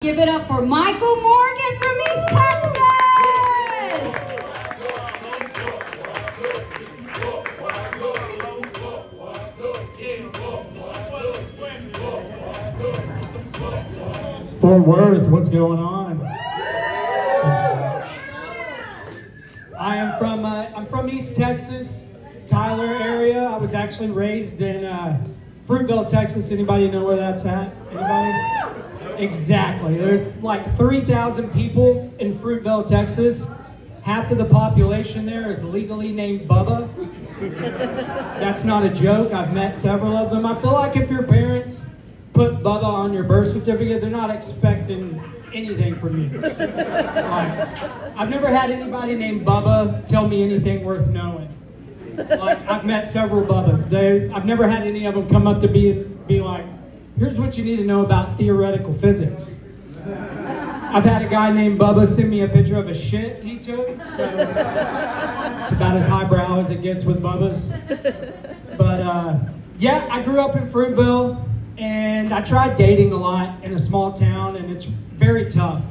Give it up for Michael Morgan from East Texas! Fort Worth, what's going on? I'm from East Texas, Tyler area. I was actually raised in Fruitville, Texas. Anybody know where that's at? Anybody? Exactly. There's like 3,000 people in Fruitville, Texas. Half of the population there is legally named Bubba. That's not a joke. I've met several of them. I feel like if your parents put Bubba on your birth certificate, they're not expecting anything from you. I've never had anybody named Bubba tell me anything worth knowing. I've met several Bubbas. I've never had any of them come up to me and be like, here's what you need to know about theoretical physics. I've had a guy named Bubba send me a picture of a shit he took, so it's about as highbrow as it gets with Bubbas. But yeah, I grew up in Fruitville, and I tried dating a lot in a small town, and it's very tough.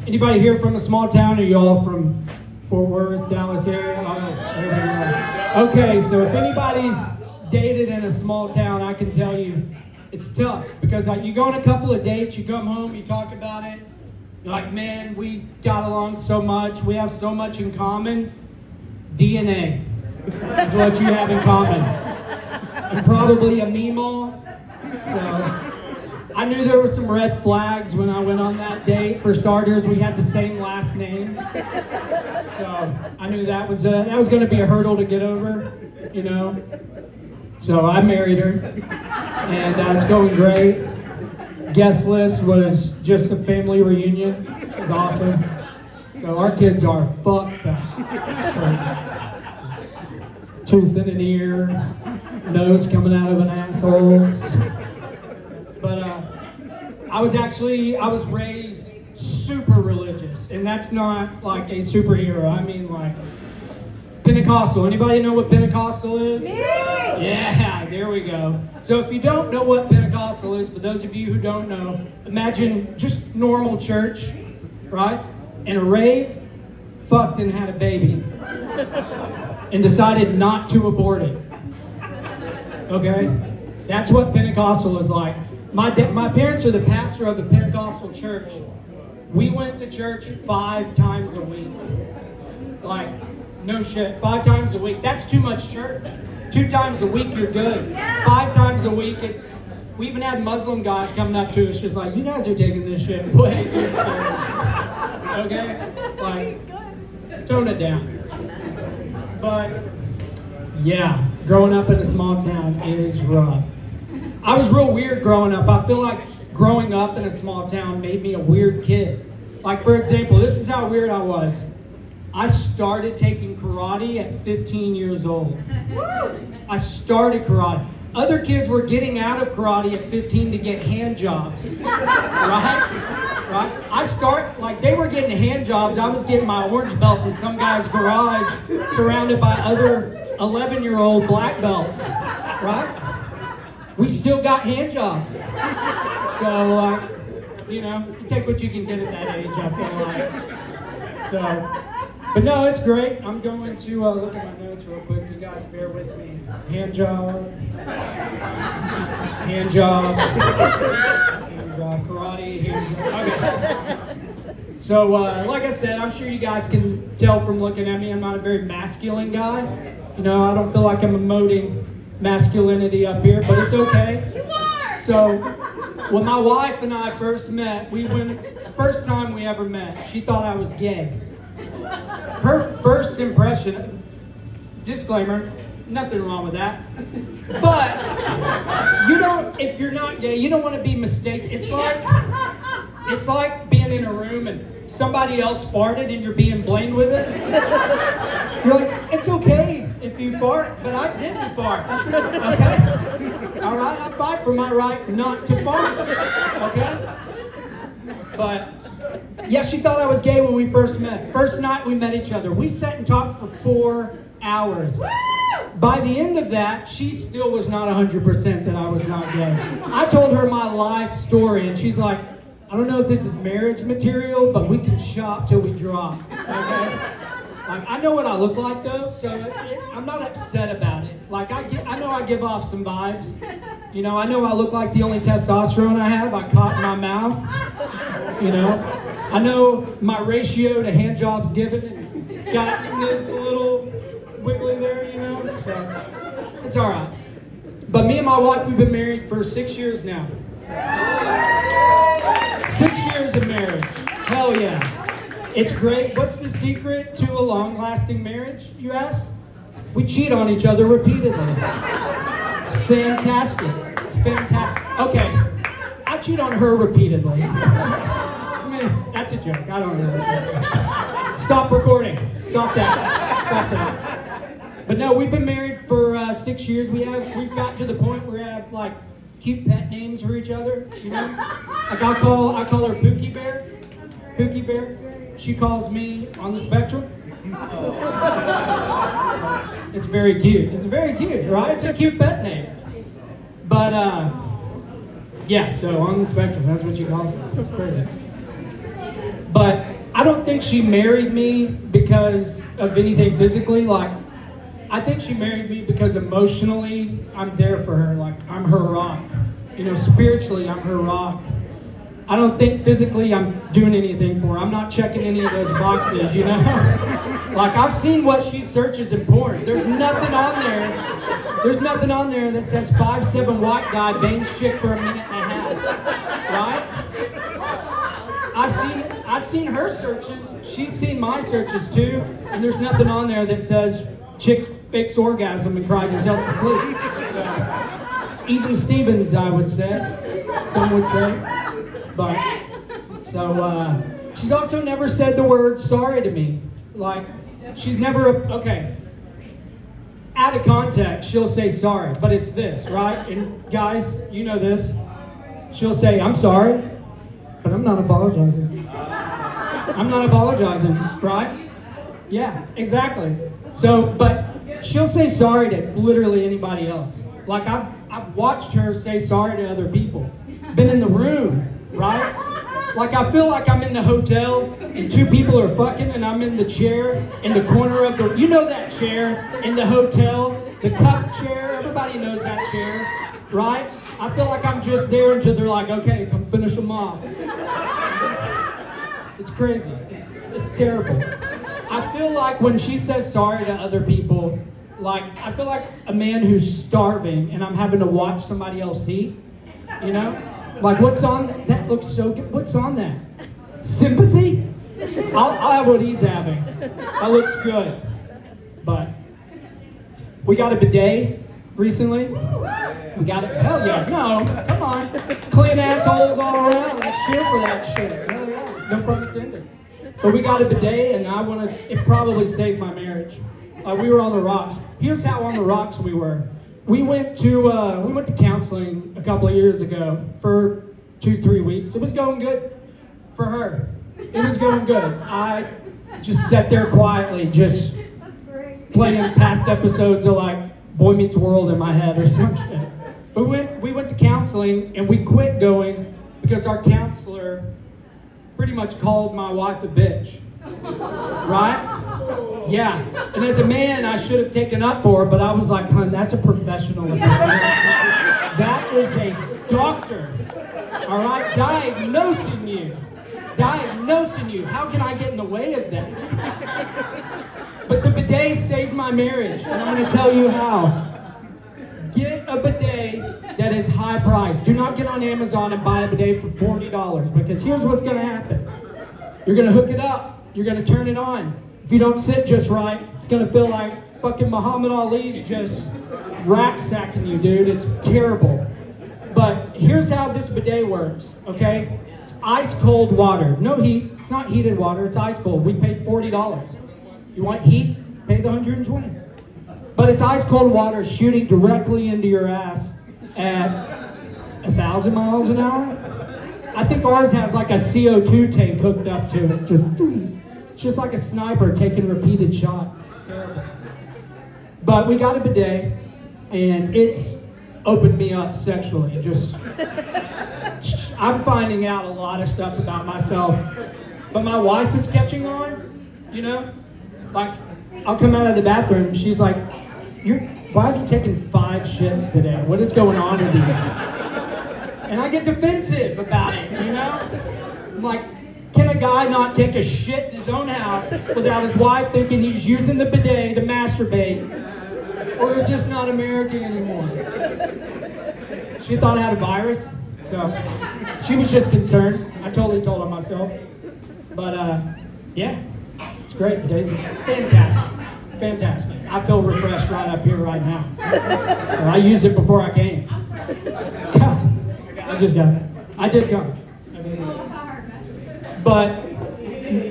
Anybody here from a small town? Are you all from Fort Worth, Dallas area? Oh, okay, so if anybody's dated in a small town, I can tell you it's tough because you go on a couple of dates, you come home, you talk about it, you're like, man, we got along so much, we have so much in common. DNA is what you have in common. And probably a Meemaw. So I knew there were some red flags when I went on that date. For starters, we had the same last name. So I knew that was going to be a hurdle to get over, you know. So I married her, and it's going great. Guest list was just a family reunion. It was awesome. So our kids are fucked up. Tooth in an ear, nose coming out of an asshole. But I was raised super religious, and that's not like a superhero. I mean like Pentecostal. Anybody know what Pentecostal is? Yeah, there we go. So if you don't know what Pentecostal is, for those of you who don't know, imagine just normal church, right? And a rave fucked and had a baby and decided not to abort it. Okay? That's what Pentecostal is like. My parents are the pastor of the Pentecostal church. We went to church 5 times a week. Like, no shit, 5 times a week. That's too much church. 2 times a week, you're good. 5 times a week, we even had Muslim guys coming up to us just like, you guys are taking this shit way too serious. Okay? Like, tone it down. But, yeah, growing up in a small town is rough. I was real weird growing up. I feel like growing up in a small town made me a weird kid. Like, for example, this is how weird I was. I started taking karate at 15 years old. I started karate. Other kids were getting out of karate at 15 to get hand jobs. Right? They were getting hand jobs. I was getting my orange belt in some guy's garage surrounded by other 11-year-old black belts. Right? We still got hand jobs. So, you take what you can get at that age, I feel like. So, but no, it's great. I'm going to look at my notes real quick. You guys bear with me. Hand job, karate, hand job. Okay. So, like I said, I'm sure you guys can tell from looking at me, I'm not a very masculine guy. I don't feel like I'm emoting masculinity up here, but it's okay. You are! So, when my wife and I first met, first time we ever met, she thought I was gay. Her first impression, disclaimer, nothing wrong with that. But if you're not gay, you don't want to be mistaken. It's like being in a room and somebody else farted and you're being blamed with it. You're like, it's okay if you fart, but I didn't fart. Okay? All right? I fight for my right not to fart. Okay? But yeah, she thought I was gay when we first met. First night we met each other. We sat and talked for 4 hours. By the end of that, she still was not 100% that I was not gay. I told her my life story, and she's like, I don't know if this is marriage material, but we can shop till we drop. Okay? Like, I know what I look like though, so I'm not upset about it. Like, I know I give off some vibes. You know, I know I look like the only testosterone I have. I caught in my mouth. You know, I know my ratio to hand jobs given is a little wiggly there. You know, so it's all right. But me and my wife, we've been married for 6 years now. 6 years of marriage. Hell yeah. It's great. What's the secret to a long-lasting marriage, you ask? We cheat on each other repeatedly. It's fantastic. It's fantastic. Okay, I cheat on her repeatedly. I mean, that's a joke. I don't know. Stop recording. Stop that. Stop that. But no, we've been married for 6 years. We've got to the point where we have like cute pet names for each other. You know, like I call her Pookie Bear. Pookie Bear. She calls me on the spectrum. It's very cute. It's very cute, right? It's a cute pet name. But yeah. So on the spectrum, that's what she calls me. It's crazy. But I don't think she married me because of anything physically. Like, I think she married me because emotionally, I'm there for her. Like, I'm her rock. You know, spiritually, I'm her rock. I don't think physically I'm doing anything for her. I'm not checking any of those boxes, you know? Like, I've seen what she searches in porn. There's nothing on there. There's nothing on there that says 5'7" white guy bangs chick for a minute and a half. Right? I've seen her searches. She's seen my searches too. And there's nothing on there that says chick fakes orgasm and cries herself to sleep. So, even Stevens, I would say. Some would say. But, so, she's also never said the word sorry to me. Like, she's never, okay. Out of context, she'll say sorry, but it's this, right? And guys, you know this. She'll say, I'm sorry, but I'm not apologizing. I'm not apologizing, right? Yeah, exactly. So, but she'll say sorry to literally anybody else. Like, I've watched her say sorry to other people. Been in the room. Right? Like, I feel like I'm in the hotel and two people are fucking and I'm in the chair in the corner of the, you know that chair in the hotel, the cup chair, everybody knows that chair, right? I feel like I'm just there until they're like, okay, come finish them off. It's crazy. It's terrible. I feel like when she says sorry to other people, like, I feel like a man who's starving and I'm having to watch somebody else eat, you know? Like, what's on that? Looks so good. What's on that? Sympathy? I'll have what he's having. That looks good. But we got a bidet recently. We got it. Hell yeah. No, come on. Clean assholes all around. Let's cheer for that shit. Hell yeah. No pun intended. But we got a bidet, and it probably saved my marriage. We were on the rocks. Here's how on the rocks we were. We went to counseling a couple of years ago for 2-3 weeks. It was going good for her. It was going good. I just sat there quietly, just playing past episodes of like Boy Meets World in my head or some shit. But we went to counseling and we quit going because our counselor pretty much called my wife a bitch. Right? Yeah. And as a man, I should have taken up for her, but I was like, hon, that's a professional opinion. That is a doctor. All right? Diagnosing you. How can I get in the way of that? But the bidet saved my marriage, and I'm going to tell you how. Get a bidet that is high priced. Do not get on Amazon and buy a bidet for $40, because here's what's going to happen. You're going to hook it up. You're going to turn it on. If you don't sit just right, it's going to feel like fucking Muhammad Ali's just rack-sacking you, dude. It's terrible. But here's how this bidet works, okay? It's ice-cold water. No heat. It's not heated water. It's ice-cold. We paid $40. You want heat? Pay the $120. But it's ice-cold water shooting directly into your ass at 1,000 miles an hour. I think ours has like a CO2 tank hooked up to it. It's just like a sniper taking repeated shots. It's terrible. But we got a bidet, and it's opened me up sexually. Just I'm finding out a lot of stuff about myself. But my wife is catching on, you know? Like, I'll come out of the bathroom, she's like, why have you taken 5 shits today? What is going on with you? And I get defensive about it, you know? I'm like, can a guy not take a shit in his own house without his wife thinking he's using the bidet to masturbate? Or is this not American anymore? She thought I had a virus, so she was just concerned. I totally told her myself. But yeah, it's great. The days are fantastic. Fantastic. I feel refreshed right up here right now. So I used it before I came. God, I just got it. I did come. But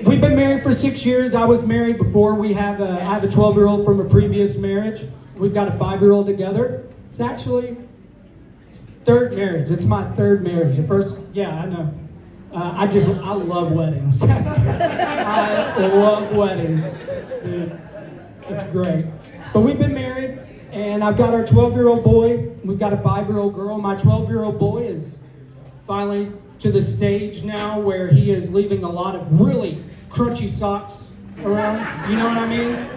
we've been married for 6 years. I was married before. I have a 12-year-old from a previous marriage. We've got a 5-year-old together. It's actually third marriage. It's my third marriage. The first, yeah, I know. I love weddings. I love weddings, dude. It's great. But we've been married, and I've got our 12-year-old boy. We've got a 5-year-old girl. My 12-year-old boy is finally to the stage now where he is leaving a lot of really crunchy socks around. You know what I mean?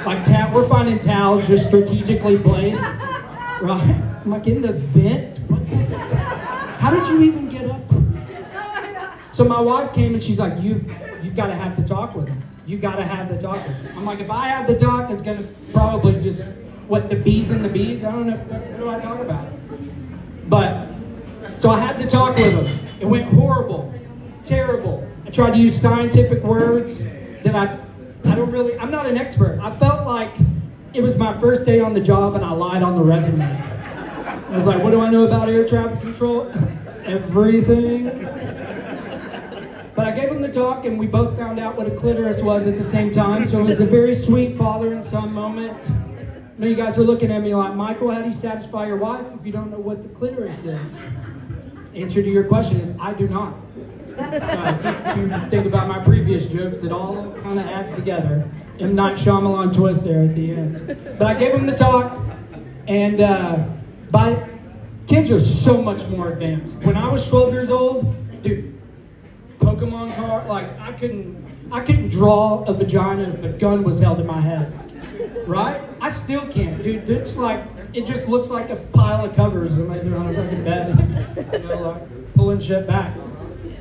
Like we're finding towels just strategically placed. Right? I'm like, in the vent? What the fuck? How did you even get up? So my wife came and she's like, you've got to have the talk with him. You got to have the talk with him. I'm like, if I have the talk, it's going to probably just, the bees and the bees? I don't know. What do I talk about? But, so I had the talk with him. It went horrible, terrible. I tried to use scientific words that I'm not an expert. I felt like it was my first day on the job and I lied on the resume. I was like, what do I know about air traffic control? Everything. But I gave him the talk and we both found out what a clitoris was at the same time. So it was a very sweet father and son moment. I know you guys are looking at me like, Michael, how do you satisfy your wife if you don't know what the clitoris is? Answer to your question is, I do not. If you think about my previous jokes, it all kind of adds together. M. Night Shyamalan twist there at the end. But I gave him the talk, and kids are so much more advanced. When I was 12 years old, dude, Pokemon card, like I couldn't draw a vagina if a gun was held in my head. Right? I still can't, dude. It's like, it just looks like a pile of covers on a fucking bed, you know, like pulling shit back.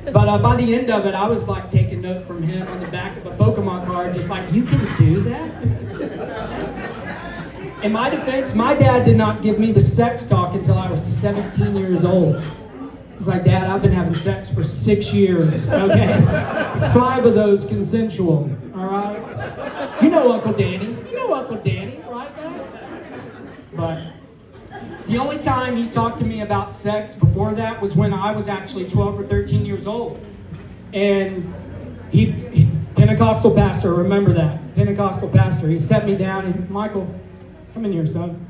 But by the end of it, I was like taking notes from him on the back of a Pokemon card, just like, you can do that? In my defense, my dad did not give me the sex talk until I was 17 years old. He was like, Dad, I've been having sex for 6 years, okay? 5 of those consensual, all right? You know Uncle Danny. You know Uncle Danny, right, Dad? But the only time he talked to me about sex before that was when I was actually 12 or 13 years old. And he Pentecostal pastor, remember that. Pentecostal pastor. He set me down and, Michael, come in here, son.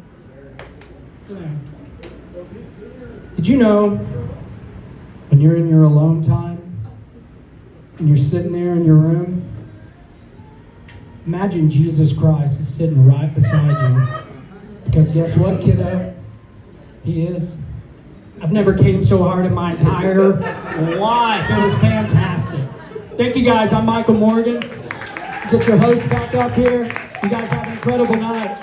Sit down. Did you know when you're in your alone time and you're sitting there in your room, imagine Jesus Christ is sitting right beside you. Because guess what, kiddo? He is. I've never came so hard in my entire life. It was fantastic. Thank you guys. I'm Michael Morgan. Get your host back up here. You guys have an incredible night.